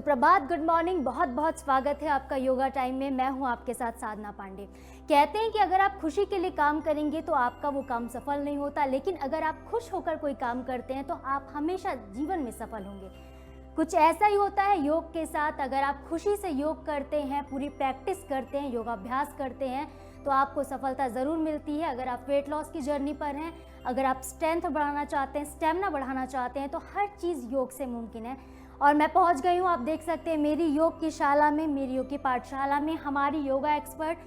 सुप्रभात, good morning. बहुत बहुत स्वागत है आपका योगा टाइम में। मैं हूं आपके साथ साधना पांडे। कहते हैं कि अगर आप खुशी के लिए काम करेंगे तो आपका वो काम सफल नहीं होता, लेकिन अगर आप खुश होकर कोई काम करते हैं तो आप हमेशा जीवन में सफल होंगे। कुछ ऐसा ही होता है योग के साथ। अगर आप खुशी से योग करते हैं, पूरी प्रैक्टिस करते हैं, योगाभ्यास करते हैं तो आपको सफलता ज़रूर मिलती है। अगर आप वेट लॉस की जर्नी पर हैं, अगर आप स्ट्रेंथ बढ़ाना चाहते हैं, स्टेमिना बढ़ाना चाहते हैं, तो हर चीज़ योग से मुमकिन है। और मैं पहुंच गई हूं, आप देख सकते हैं मेरी योग की शाला में, मेरी योग की पाठशाला में हमारी योगा एक्सपर्ट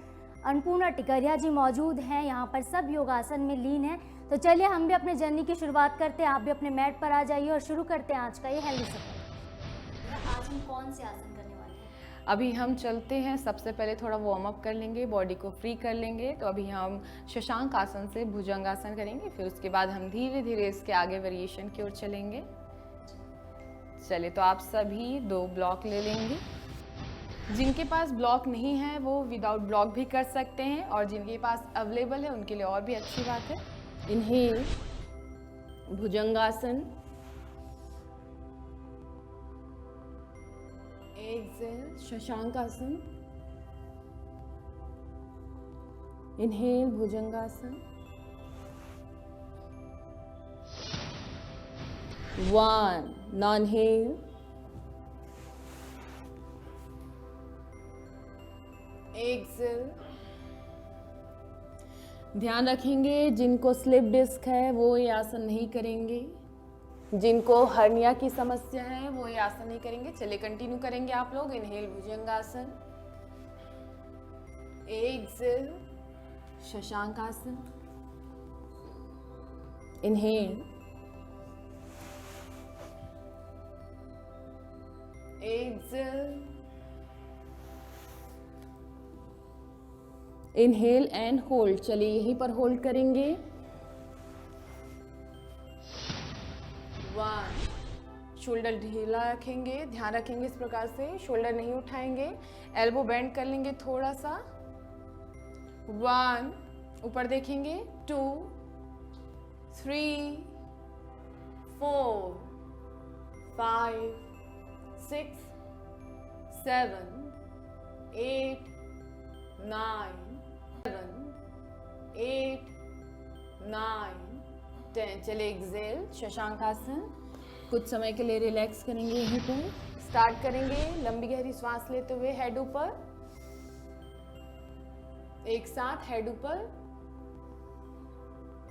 अन्नपूर्णा टिकरिया जी मौजूद हैं। यहाँ पर सब योगासन में लीन हैं। तो चलिए हम भी अपने जर्नी की शुरुआत करते हैं। आप भी अपने मैट पर आ जाइए और शुरू करते हैं आज का ये हेल्दी सफर। आज हम कौन से आसन करने वाले हैं? अभी हम चलते हैं, सबसे पहले थोड़ा वार्म अप कर लेंगे, बॉडी को फ्री कर लेंगे। तो अभी हम शशांक आसन से भुजंगासन करेंगे, फिर उसके बाद हम धीरे धीरे इसके आगे वेरिएशन की ओर चलेंगे। चलिए, तो आप सभी 2 ब्लॉक ले लेंगे। जिनके पास ब्लॉक नहीं है वो विदाउट ब्लॉक भी कर सकते हैं, और जिनके पास अवेलेबल है उनके लिए और भी अच्छी बात है। Inhale Bhujangasana, exhale Shashankasana, inhale भुजंगासन, 1 non-inhale, एक्सेल। ध्यान रखेंगे जिनको स्लिप डिस्क है वो ये आसन नहीं करेंगे, जिनको हर्निया की समस्या है वो ये आसन नहीं करेंगे। चलिए कंटिन्यू करेंगे आप लोग। Inhale Bhujangasana, exhale Shashankasana, inhale, exhale, inhale and hold. चलिए यहीं पर होल्ड करेंगे। 1, शोल्डर ढीला रखेंगे, ध्यान रखेंगे इस प्रकार से, शोल्डर नहीं उठाएंगे, एल्बो बेंड कर लेंगे थोड़ा सा। 1, ऊपर देखेंगे, 2, 3, 4, 5, 6, 7, 8, 9, 8, 9, 10। चलिए एक्सेल शशांकासन। कुछ समय के लिए रिलैक्स करेंगे यहीं पर। स्टार्ट करेंगे लंबी गहरी सांस लेते हुए, हेड ऊपर, एक साथ हेड ऊपर,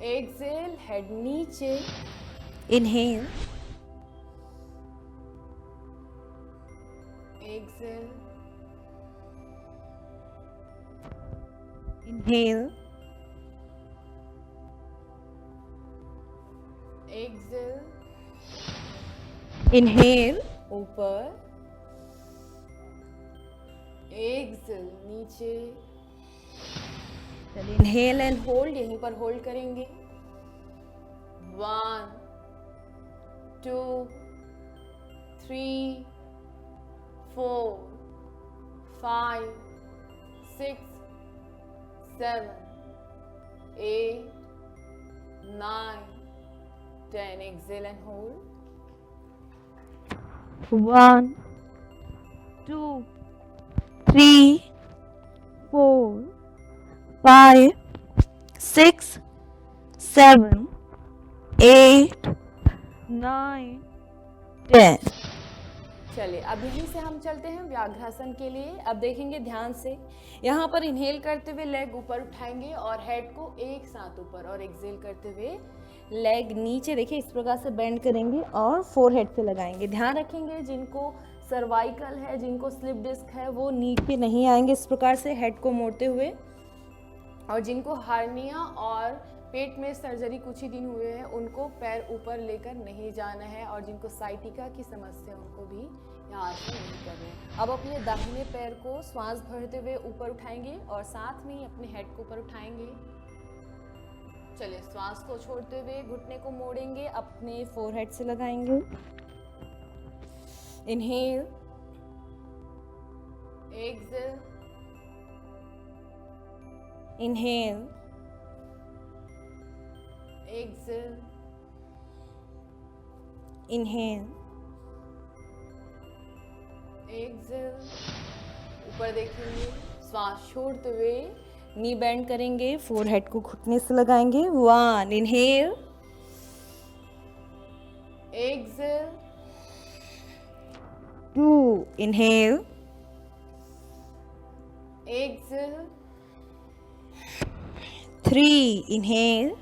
एक्सेल हेड नीचे, inhale, exhale, inhale, exhale, inhale ऊपर, एक्सेल नीचे। चलिए इनहेल एंड होल्ड, यहीं पर होल्ड करेंगे। 1, 2, 3, 4, 5, 6, 7, 8, 9, 10. Exhale and hold. 1, 2, 3, 4, 5, 6, 7, 8, 9, 10. चलिए अब यहीं से हम चलते हैं व्याघ्रासन के लिए। अब देखेंगे ध्यान से, यहाँ पर इनहेल करते हुए लेग ऊपर उठाएंगे और हेड को एक साथ ऊपर, और एक्सेल करते हुए लेग नीचे, देखिए इस प्रकार से बेंड करेंगे और फोरहेड से लगाएंगे। ध्यान रखेंगे जिनको सर्वाइकल है, जिनको स्लिप डिस्क है, वो नीचे नहीं आएंगे इस प्रकार से हेड को मोड़ते हुए, और जिनको हार्निया और पेट में सर्जरी कुछ ही दिन हुए हैं उनको पैर ऊपर लेकर नहीं जाना है, और जिनको साइटिका की समस्या उनको भी यहाँ आसन नहीं करना है। अब अपने दाहिने पैर को श्वास भरते हुए ऊपर उठाएंगे और साथ में ही अपने हेड को ऊपर उठाएंगे। चलिए श्वास को छोड़ते हुए घुटने को मोड़ेंगे, अपने फोरहेड से लगाएंगे। Inhale, exhale, inhale, exhale, inhale, exhale, ऊपर देखेंगे, श्वास छोड़ते हुए नी बेंड करेंगे, फोरहेड को घुटने से लगाएंगे। 1 inhale, exhale, 2 inhale, exhale, 3 inhale,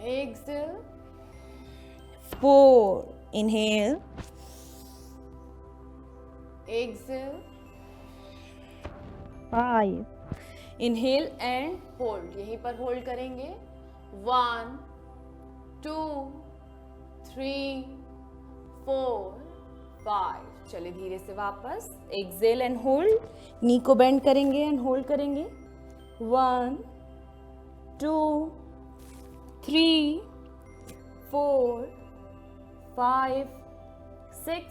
exhale, 4 inhale, exhale, 5 inhale and hold, यहीं पर होल्ड करेंगे। 1 2 3 4 5। चलिए धीरे से वापस एक्सेल एंड होल्ड, नी को बेंड करेंगे एंड होल्ड करेंगे। 1 2 3 4 5 6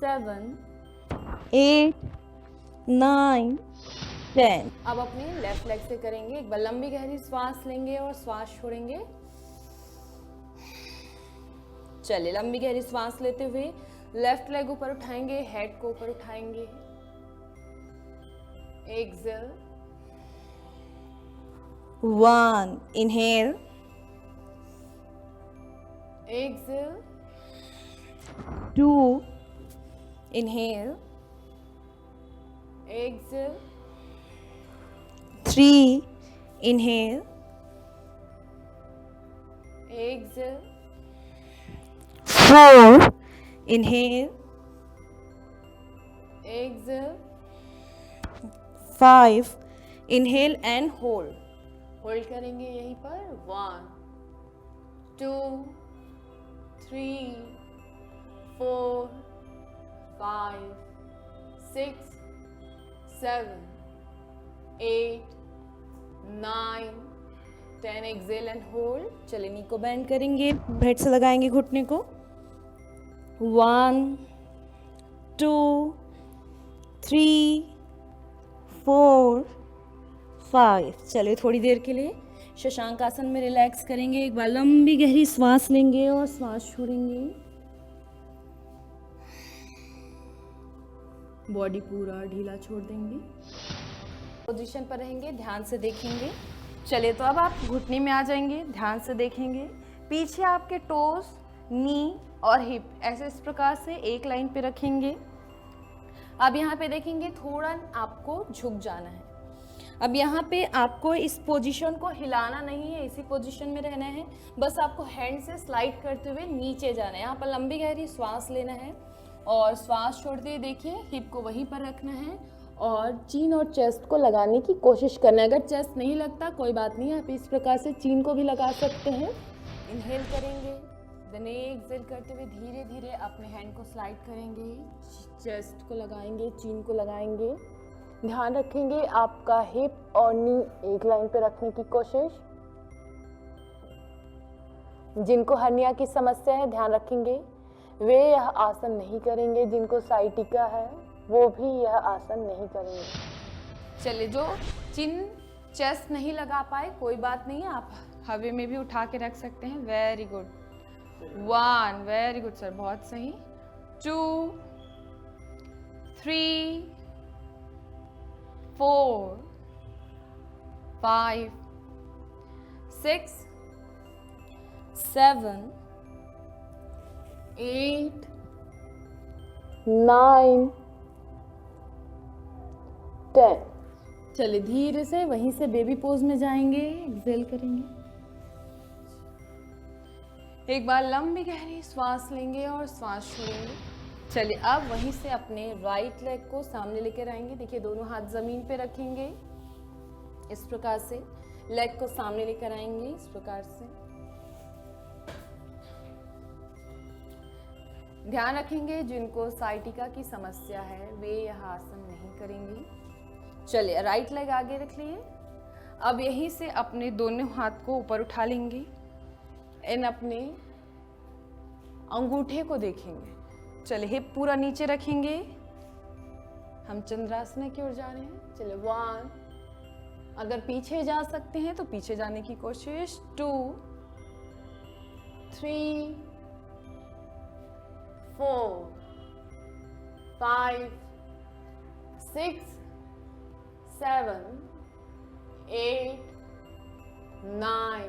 7 8 9 10। अब अपने लेफ्ट लेग से करेंगे, एक बार लंबी गहरी श्वास लेंगे और श्वास छोड़ेंगे। चलिए लंबी गहरी श्वास लेते हुए लेफ्ट लेग ऊपर उठाएंगे, हेड को ऊपर उठाएंगे। Exhale, 1 inhale, exhale, 2 inhale, exhale, 3 inhale, exhale, 4 inhale, exhale, 5 inhale and hold, hold करेंगे यहीं पर। 1 2 3 4 5 6 7 8 9 10। Exhale and hold. चलिए नी को बेंड करेंगे, हेड से लगाएंगे घुटने को। 1 2 3 4 5। चलिए थोड़ी देर के लिए शशांक आसन में रिलैक्स करेंगे, एक बार लंबी गहरी श्वास लेंगे और श्वास छोड़ेंगे। बॉडी पूरा ढीला छोड़ देंगे, पोजीशन पर रहेंगे, ध्यान से देखेंगे। चलिए तो अब आप घुटने में आ जाएंगे, ध्यान से देखेंगे। पीछे आपके टोस, नी और हिप ऐसे इस प्रकार से एक लाइन पे रखेंगे। अब यहाँ पे देखेंगे थोड़ा आपको झुक जाना है। अब यहाँ पे आपको इस पोजीशन को हिलाना नहीं है, इसी पोजीशन में रहना है। बस आपको हैंड से स्लाइड करते हुए नीचे जाना है। यहाँ पर लंबी गहरी श्वास लेना है और श्वास छोड़ते हुए देखिए हिप को वहीं पर रखना है और चीन और चेस्ट को लगाने की कोशिश करना है। अगर चेस्ट नहीं लगता कोई बात नहीं, आप इस प्रकार से चीन को भी लगा सकते हैं। इनहेल करेंगे, देन एक्सहेल करते हुए धीरे धीरे अपने हैंड को स्लाइड करेंगे, चेस्ट को लगाएंगे, चीन को लगाएंगे। ध्यान रखेंगे आपका हिप और नी एक लाइन पे रखने की कोशिश। जिनको हर्निया की समस्या है ध्यान रखेंगे वे यह आसन नहीं करेंगे, जिनको साइटिका है वो भी यह आसन नहीं करेंगे। चलिए जो चिन चेस्ट नहीं लगा पाए कोई बात नहीं है, आप हवा में भी उठा के रख सकते हैं। Very good, 1, very good sir, बहुत सही। 2 3 4 5 6 7 8 9 10। चलिए धीरे से वहीं से बेबी पोज में जाएंगे, एक्सहेल करेंगे। एक बार लंबी गहरी श्वास लेंगे और श्वास छोड़ेंगे। चलिए अब वहीं से अपने राइट लेग को सामने लेकर आएंगे। देखिए दोनों हाथ जमीन पे रखेंगे, इस प्रकार से लेग को सामने लेकर आएंगे, इस प्रकार से। ध्यान रखेंगे जिनको साइटिका की समस्या है वे यह आसन नहीं करेंगे। चलिए राइट लेग आगे रख लिए। अब यहीं से अपने दोनों हाथ को ऊपर उठा लेंगे, इन अपने अंगूठे को देखेंगे। चलिए हिप पूरा नी रखेंगे, हम चंद्रासन की ओर जा रहे हैं। चलिए 1, अगर पीछे जा सकते हैं तो पीछे जाने की कोशिश। 2 3 4 5 6 7 8 9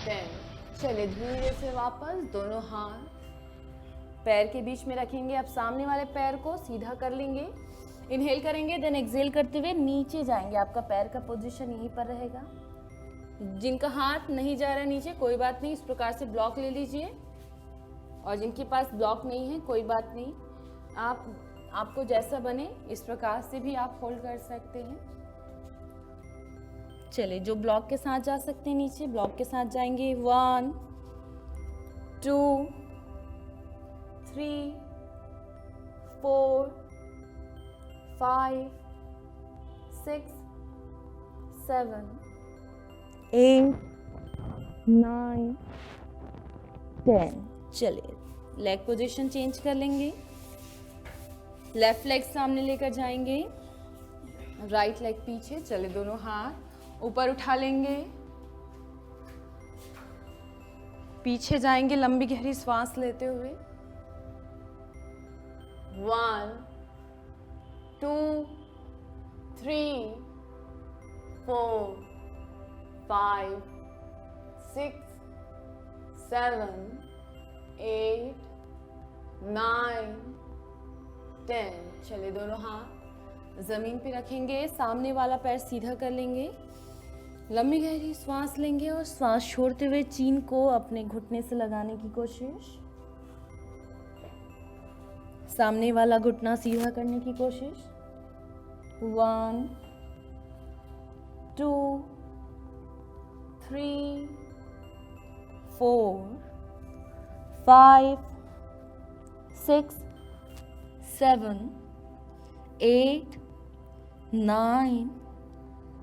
10। चलिए धीरे से वापस दोनों हाथ पैर के बीच में रखेंगे। अब सामने वाले पैर को सीधा कर लेंगे, इनहेल करेंगे, देन एक्सहेल करते हुए नीचे जाएंगे। आपका पैर का पोजीशन यहीं पर रहेगा। जिनका हाथ नहीं जा रहा नीचे कोई बात नहीं, इस प्रकार से ब्लॉक ले लीजिए, और जिनके पास ब्लॉक नहीं है कोई बात नहीं, आपको जैसा बने इस प्रकार से भी आप होल्ड कर सकते हैं। चलिए जो ब्लॉक के साथ जा सकते हैं नीचे ब्लॉक के साथ जाएंगे। 1 2 3 4 5 6 7 8 9 10। चलिए लेग पोजीशन चेंज कर लेंगे। लेफ्ट लेग सामने लेकर जाएंगे, राइट लेग पीछे। चलिए दोनों हाथ ऊपर उठा लेंगे, पीछे जाएंगे, लंबी गहरी सांस लेते हुए। 1 2 3 4 5 6 7 8 9 10। चलिए दोनों हाथ जमीन पे रखेंगे, सामने वाला पैर सीधा कर लेंगे, लंबी गहरी सांस लेंगे और सांस छोड़ते हुए चीन को अपने घुटने से लगाने की कोशिश। सामने वाला घुटना सीधा करने की कोशिश। 1 2 3 4 5 6 7 8 9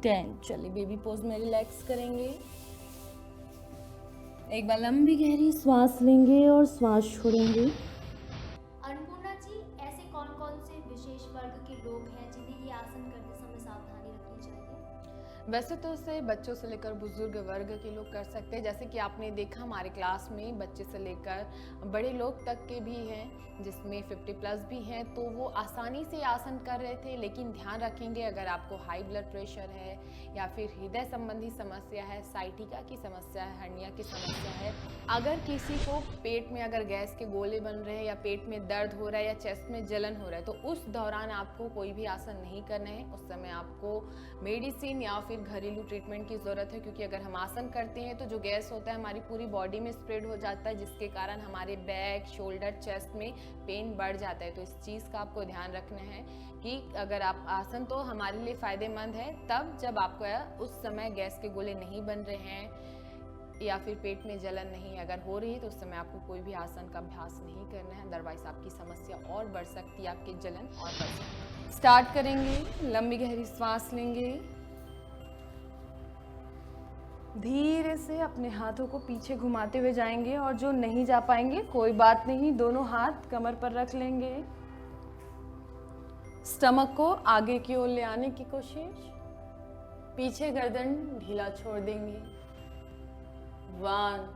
10। चलिए बेबी पोज में रिलैक्स करेंगे। एक बार लंबी गहरी सांस लेंगे और सांस छोड़ेंगे। अन्नपूर्णा जी, ऐसे कौन कौन से विशेष वर्ग के लोग हैं जिन्हें ये आसन करते समय सावधानी रखनी चाहिए? वैसे तो इसे बच्चों से लेकर बुजुर्ग वर्ग के लोग कर सकते हैं, जैसे कि आपने देखा हमारे क्लास में बच्चे से लेकर बड़े लोग तक के भी हैं, जिसमें 50+ भी हैं, तो वो आसानी से आसन कर रहे थे। लेकिन ध्यान रखेंगे अगर आपको हाई ब्लड प्रेशर है या फिर हृदय संबंधी समस्या है, साइटिका की समस्या है, हर्निया की समस्या है, अगर किसी को पेट में अगर गैस के गोले बन रहे हैं या पेट में दर्द हो रहा है या चेस्ट में जलन हो रहा है, तो उस दौरान आपको कोई भी आसन नहीं करना है। उस समय आपको मेडिसिन या फिर घरेलू ट्रीटमेंट की ज़रूरत है, क्योंकि अगर हम आसन करते हैं तो जो गैस होता है हमारी पूरी बॉडी में स्प्रेड हो जाता है, जिसके कारण हमारे बैक, शोल्डर, चेस्ट में पेन बढ़ जाता है। तो इस चीज़ का आपको ध्यान रखना है कि अगर आप आसन तो हमारे लिए फ़ायदेमंद है तब जब आपको उस समय गैस के गोले नहीं बन रहे हैं या फिर पेट में जलन नहीं अगर हो रही है, तो उस समय आपको कोई भी आसन का अभ्यास नहीं करना है, अदरवाइज आपकी समस्या और बढ़ सकती है, आपकी जलन और बढ़ सकती है। स्टार्ट करेंगे, लंबी गहरी सांस लेंगे, धीरे से अपने हाथों को पीछे घुमाते हुए जाएंगे, और जो नहीं जा पाएंगे कोई बात नहीं, दोनों हाथ कमर पर रख लेंगे, स्टमक को आगे की ओर ले आने की कोशिश, पीछे गर्दन ढीला छोड़ देंगे। 1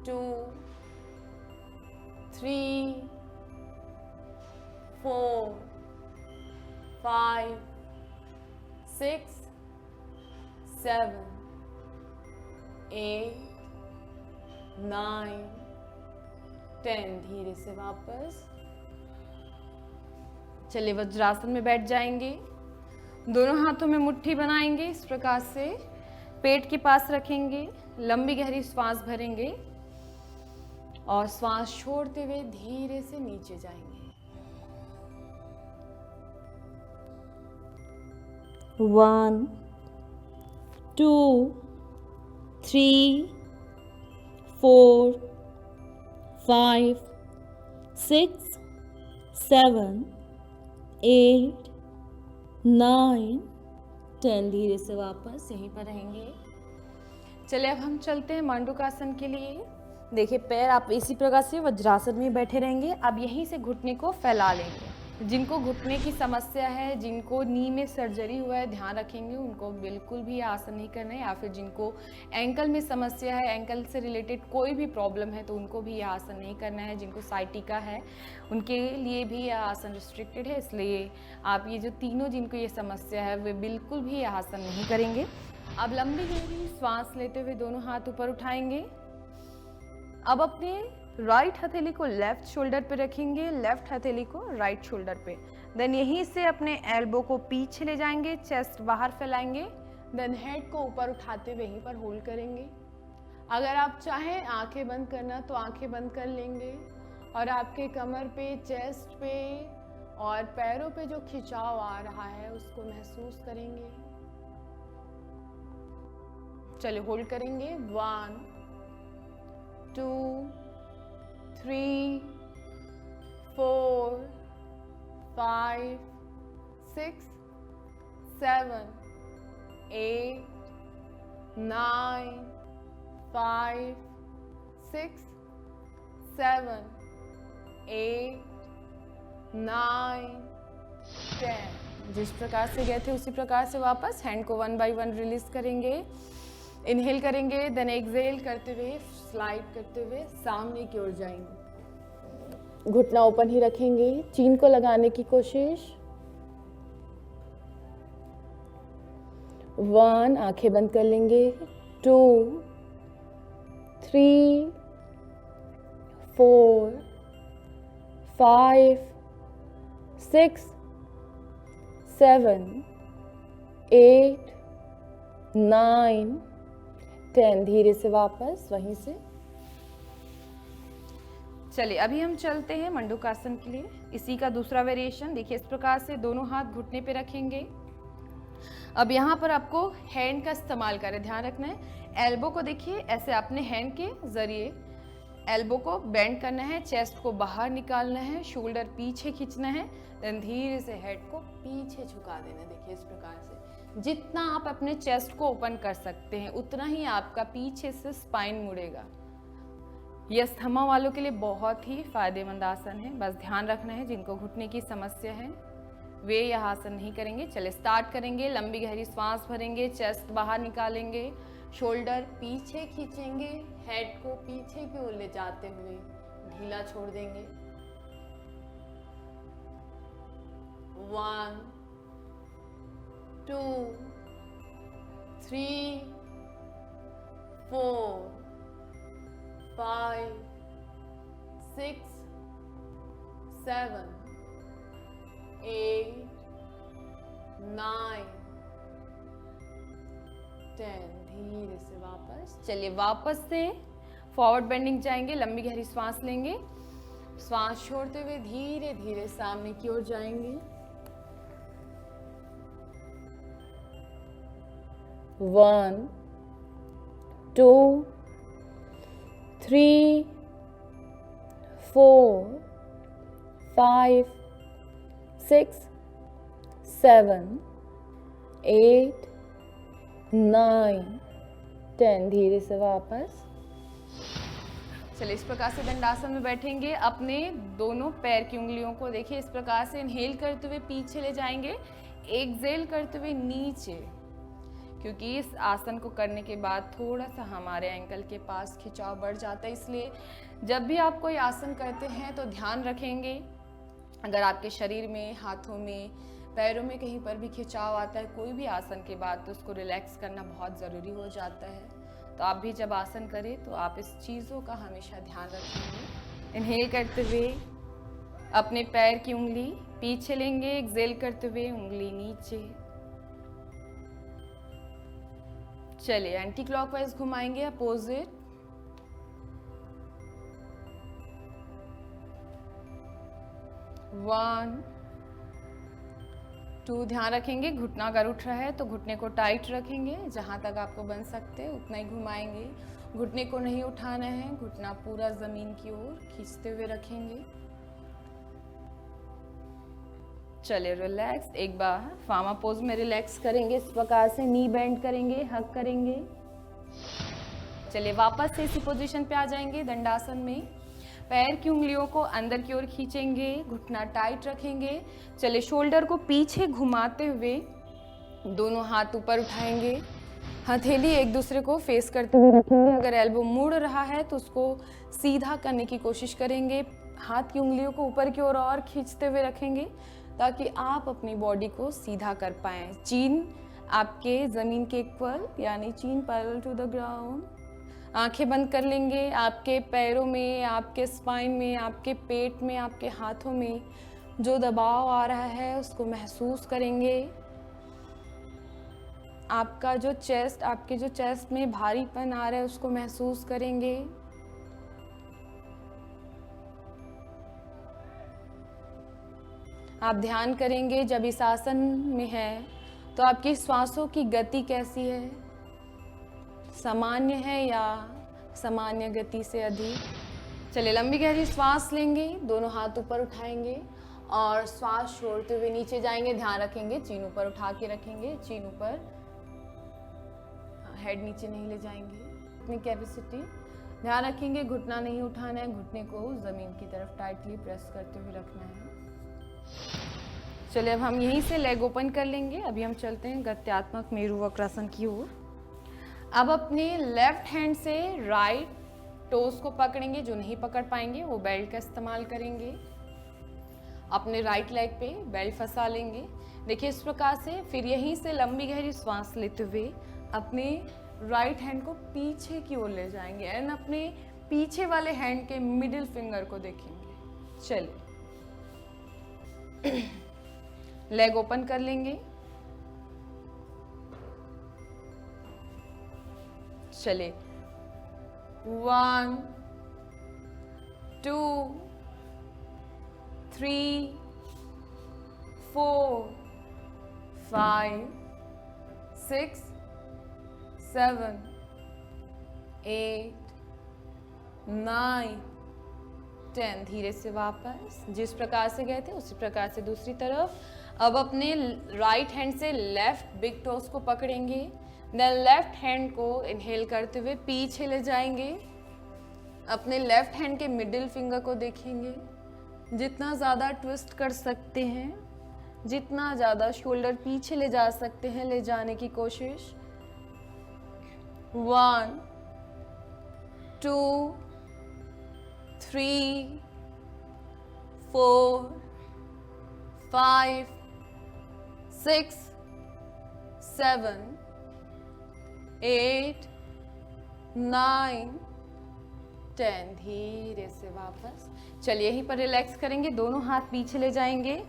2 3 4 5 6 7 8 9 10। धीरे से वापस। चलिए वज्रासन में बैठ जाएंगे, दोनों हाथों में मुट्ठी बनाएंगे, इस प्रकार से पेट के पास रखेंगे, लंबी गहरी श्वास भरेंगे और श्वास छोड़ते हुए धीरे से नीचे जाएंगे। 1 2 3 4 5 6 7 8 9 10। धीरे से वापस यहीं पर रहेंगे। चलिए अब हम चलते हैं मांडूकासन के लिए। देखिए पैर आप इसी प्रकार से वज्रासन में बैठे रहेंगे। अब यहीं से घुटने को फैला लेंगे, जिनको घुटने की समस्या है, जिनको नी में सर्जरी हुआ है, ध्यान रखेंगे उनको बिल्कुल भी आसन नहीं करना है, या फिर जिनको एंकल में समस्या है, एंकल से रिलेटेड कोई भी प्रॉब्लम है तो उनको भी यह आसन नहीं करना है। जिनको साइटिका है उनके लिए भी यह आसन रिस्ट्रिक्टेड है, इसलिए आप ये जो तीनों जिनको ये समस्या है वे बिल्कुल भी यह आसन नहीं करेंगे। अब लंबी गहरी श्वास लेते हुए दोनों हाथ ऊपर उठाएंगे। अब अपने राइट हथेली को लेफ्ट शोल्डर पे रखेंगे, लेफ्ट हथेली को राइट शोल्डर पे। देन यहीं से अपने एल्बो को पीछे ले जाएंगे, चेस्ट बाहर फैलाएंगे। देन हेड को ऊपर उठाते हुए यहीं पर होल्ड करेंगे। अगर आप चाहें आंखें बंद करना तो आंखें बंद कर लेंगे और आपके कमर पे, चेस्ट पे और पैरों पे जो खिंचाव आ रहा है उसको महसूस करेंगे। चलिए होल्ड करेंगे। 1 2 3 4 5 6 7 8 9 5 6 7 8 9 10। जिस प्रकार से गए थे उसी प्रकार से वापस हैंड को 1 बाय 1 रिलीज करेंगे। इनहेल करेंगे, देन एक्सहेल करते हुए स्लाइड करते हुए सामने की ओर जाएंगे। घुटना ओपन ही रखेंगे, चीन को लगाने की कोशिश। 1, आंखें बंद कर लेंगे। 2 3 4 5 6 7 8 9 10। धीरे से वापस वहीं से। चलिए अभी हम चलते हैं मंडूकासन के लिए। इसी का दूसरा वेरिएशन देखिए, इस प्रकार से दोनों हाथ घुटने पे रखेंगे। अब यहाँ पर आपको हैंड का इस्तेमाल करें, ध्यान रखना है। एल्बो को देखिए ऐसे अपने हैंड के जरिए एल्बो को बेंड करना है, चेस्ट को बाहर निकालना है, शोल्डर पीछे खींचना है, देन धीरे से हेड को पीछे झुका देना है। देखिए इस प्रकार से जितना आप अपने चेस्ट को ओपन कर सकते हैं उतना ही आपका पीछे से स्पाइन मुड़ेगा। यह अस्थमा वालों के लिए बहुत ही फायदेमंद आसन है। बस ध्यान रखना है जिनको घुटने की समस्या है वे यह आसन नहीं करेंगे। चले स्टार्ट करेंगे। लंबी गहरी सांस भरेंगे, चेस्ट बाहर निकालेंगे, शोल्डर पीछे खींचेंगे, हेड को पीछे की ओर ले जाते हुए ढीला छोड़ देंगे। 1 2 3 4 5 6 7 8 9 10। धीरे से वापस। चलिए वापस से फॉरवर्ड बेंडिंग जाएंगे, लंबी गहरी सांस लेंगे, सांस छोड़ते हुए धीरे धीरे सामने की ओर जाएंगे। 1 2 3 4 5 6 7 8 9 10। धीरे से वापस। चलिए इस प्रकार से दंडासन में बैठेंगे। अपने दोनों पैर की उंगलियों को देखिए इस प्रकार से इनहेल करते हुए पीछे ले जाएंगे, एक्सहेल करते हुए नीचे, क्योंकि इस आसन को करने के बाद थोड़ा सा हमारे एंकल के पास खिंचाव बढ़ जाता है। इसलिए जब भी आप कोई आसन करते हैं तो ध्यान रखेंगे, अगर आपके शरीर में, हाथों में, पैरों में कहीं पर भी खिंचाव आता है कोई भी आसन के बाद तो उसको रिलैक्स करना बहुत ज़रूरी हो जाता है। तो आप भी जब आसन करें तो आप इस चीज़ों का हमेशा ध्यान रखेंगे। इनहेल करते हुए अपने पैर की उंगली पीछे लेंगे, एक्सहेल करते हुए उंगली नीचे। चलिए एंटी क्लॉकवाइज घुमाएंगे, अपोजिट। 1 2। ध्यान रखेंगे घुटना अगर उठ रहा है तो घुटने को टाइट रखेंगे, जहाँ तक आपको बन सकते हैं उतना ही घुमाएंगे। घुटने को नहीं उठाना है, घुटना पूरा जमीन की ओर खींचते हुए रखेंगे। चलिए रिलैक्स। एक बार फार्मा पोज में रिलैक्स करेंगे, इस प्रकार से नी बेंड करेंगे, हग करेंगे। चलिए वापस से इसी पोजीशन पे आ जाएंगे दंडासन में। पैर की उंगलियों को अंदर की ओर खींचेंगे, घुटना टाइट रखेंगे। चलिए शोल्डर को पीछे घुमाते हुए दोनों हाथ ऊपर उठाएंगे, हथेली एक दूसरे को फेस करते हुए रखेंगे। अगर एल्बो मुड़ रहा है तो उसको सीधा करने की कोशिश करेंगे। हाथ की उंगलियों को ऊपर की ओर और खींचते हुए रखेंगे ताकि आप अपनी बॉडी को सीधा कर पाएं। चीन आपके ज़मीन के इक्वल, यानी चीन पैरेलल टू द ग्राउंड। आंखें बंद कर लेंगे। आपके पैरों में, आपके स्पाइन में, आपके पेट में, आपके हाथों में जो दबाव आ रहा है उसको महसूस करेंगे। आपके जो चेस्ट में भारीपन आ रहा है उसको महसूस करेंगे। आप ध्यान करेंगे जब इस आसन में है तो आपकी श्वासों की गति कैसी है, सामान्य है या सामान्य गति से अधिक। चलिए लंबी गहरी श्वास लेंगे, दोनों हाथ ऊपर उठाएंगे और श्वास छोड़ते हुए नीचे जाएंगे। ध्यान रखेंगे चीन ऊपर उठा के रखेंगे, चीन ऊपर, हेड नीचे नहीं ले जाएंगे। अपनी कैपेसिटी ध्यान रखेंगे, घुटना नहीं उठाना है, घुटने को जमीन की तरफ टाइटली प्रेस करते हुए रखना है। चलिए अब हम यहीं से लेग ओपन कर लेंगे। अभी हम चलते हैं गत्यात्मक मेरु वक्रासन की ओर। अब अपने लेफ्ट हैंड से राइट टोस को पकड़ेंगे, जो नहीं पकड़ पाएंगे वो बेल्ट का इस्तेमाल करेंगे। अपने राइट लेग पे बेल्ट फंसा लेंगे, देखिए इस प्रकार से। फिर यहीं से लंबी गहरी श्वास लेते हुए अपने राइट हैंड को पीछे की ओर ले जाएंगे एंड अपने पीछे वाले हैंड के मिडिल फिंगर को देखेंगे। चलिए लेग ओपन कर लेंगे। चलिए 1 2 3 4 5 6 7 8 9 10। धीरे से वापस जिस प्रकार से गए थे उसी प्रकार से दूसरी तरफ। अब अपने राइट हैंड से लेफ्ट बिग टोस को पकड़ेंगे, देन लेफ्ट हैंड को इनहेल करते हुए पीछे ले जाएंगे। अपने लेफ्ट हैंड के मिडिल फिंगर को देखेंगे, जितना ज़्यादा ट्विस्ट कर सकते हैं, जितना ज़्यादा शोल्डर पीछे ले जा सकते हैं ले जाने की कोशिश। 1 2 3 4 5 6 7 8 9 10। धीरे से वापस। चलिए यहीं पर रिलैक्स करेंगे, दोनों हाथ पीछे ले जाएंगे,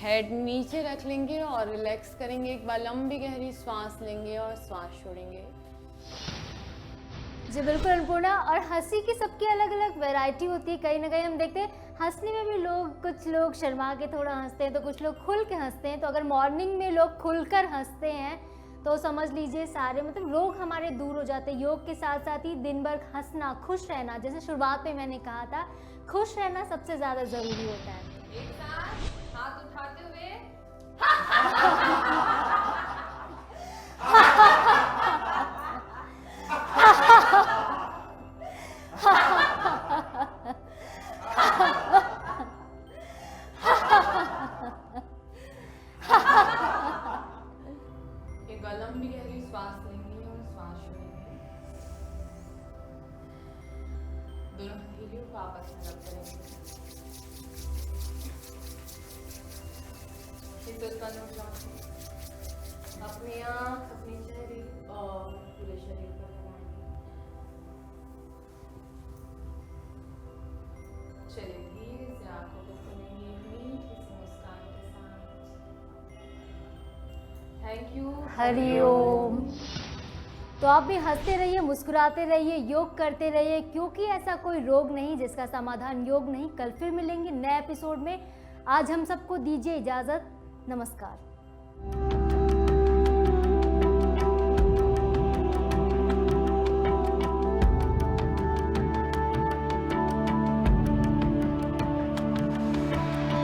हेड नीचे रख लेंगे और रिलैक्स करेंगे। एक बार लंबी गहरी सांस लेंगे और सांस छोड़ेंगे। जी बिल्कुल अन्नपूर्णा। और हंसी की सबकी अलग अलग वैरायटी होती है। कहीं ना कहीं हम देखते हैं हंसने में भी कुछ लोग शर्मा के थोड़ा हंसते हैं तो कुछ लोग खुल के हंसते हैं। तो अगर मॉर्निंग में लोग खुलकर हंसते हैं तो समझ लीजिए सारे रोग हमारे दूर हो जाते हैं। योग के साथ साथ ही दिन भर हंसना, खुश रहना, जैसे शुरुआत में मैंने कहा था, खुश रहना सबसे ज़्यादा ज़रूरी होता है। एक साथ हाथ उठाते हुए एक बार लंबी गहरी श्वास लेंगे और श्वास छोड़ेंगे। दोनों हथेलियों को आपस में रब करेंगे। शीतल का नोट रखें। अपनी आँख, अपने चेहरे और पूरे शरीर पर लगाएंगे। चलिए धीरे से आंखों को खोलेंगे मीठी सी मुस्कान के साथ। Thank you. हरिओम। तो आप भी हंसते रहिए, मुस्कुराते रहिए, योग करते रहिए, क्योंकि ऐसा कोई रोग नहीं जिसका समाधान योग नहीं। कल फिर मिलेंगे नए एपिसोड में। आज हम सबको दीजिए इजाज़त। नमस्कार।